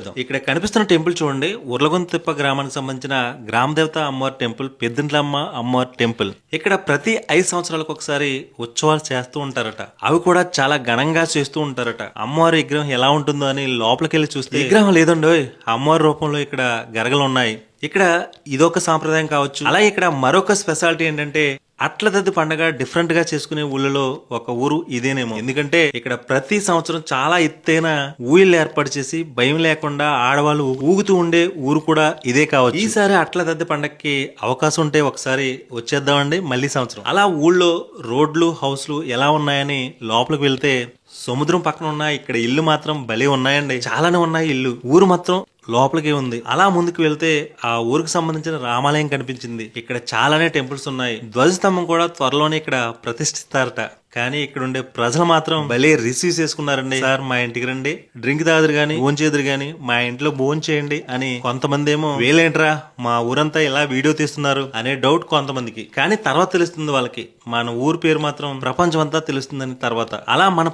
చూసేద్దాం. ఇక్కడ కనిపిస్తున్న టెంపుల్ చూడండి, ఉర్లగొంతిప్ప గ్రామానికి సంబంధించిన గ్రామ దేవత అమ్మవారి టెంపుల్, పెద్దింట్లమ్మ అమ్మవారి టెంపుల్. ఇక్కడ ప్రతి 5 సంవత్సరాలకు ఒకసారి ఉత్సవాలు చేస్తూ ఉంటారట. అవి కూడా చాలా ఘనంగా చేస్తూ ఉంటారట. అమ్మవారి విగ్రహం ఎలా ఉంటుందో అని లోపలికి వెళ్ళి చూస్తే విగ్రహం లేదండి, అమ్మవారి రూపంలో ఇక్కడ గరగలు ఉన్నాయి. ఇక్కడ ఇదొక సాంప్రదాయం కావచ్చు. అలాగే ఇక్కడ మరొక స్పెషాలిటీ ఏంటంటే అట్లతద్ది పండగ డిఫరెంట్ గా చేసుకునే ఊళ్ళలో ఒక ఊరు ఇదేనేమో. ఎందుకంటే ఇక్కడ ప్రతి సంవత్సరం చాలా ఎత్తైన ఊయలు ఏర్పాటు చేసి భయం లేకుండా ఆడవాళ్ళు ఊగుతూ ఉండే ఊరు కూడా ఇదే కావచ్చు. ఈసారి అట్లతద్ది పండగకి అవకాశం ఉంటే ఒకసారి వచ్చేద్దామండి మళ్ళీ సంవత్సరం. అలా ఊళ్ళో రోడ్లు హౌస్లు ఎలా ఉన్నాయని లోపలికి వెళ్తే సముద్రం పక్కన ఉన్నాయి. ఇక్కడ ఇల్లు మాత్రం భలే ఉన్నాయండి, చాలానే ఉన్నాయి ఇల్లు. ఊరు మాత్రం లోపలికే ఉంది. అలా ముందుకు వెళ్తే ఆ ఊరికి సంబంధించిన రామాలయం కనిపించింది. ఇక్కడ చాలానే టెంపుల్స్ ఉన్నాయి. ధ్వజస్తంభం కూడా త్వరలోనే ఇక్కడ ప్రతిష్ఠిస్తారట. కానీ ఇక్కడ ఉండే ప్రజలు మాత్రం భలే రిసీవ్ చేసుకున్నారండి. సార్ మా ఇంటికి రండి, డ్రింక్ తాగుదురు గాని భోజనం చేదురు గాని మా ఇంట్లో భోజనం చేయండి అని. కొంతమంది ఏమో వేలేంట్రా మా ఊరంతా ఇలా వీడియో తీస్తున్నారు అనే డౌట్ కొంతమందికి. కానీ తర్వాత తెలుస్తుంది వాళ్ళకి మన ఊరు పేరు మాత్రం ప్రపంచం అంతా తెలుస్తుందని తర్వాత. అలా మన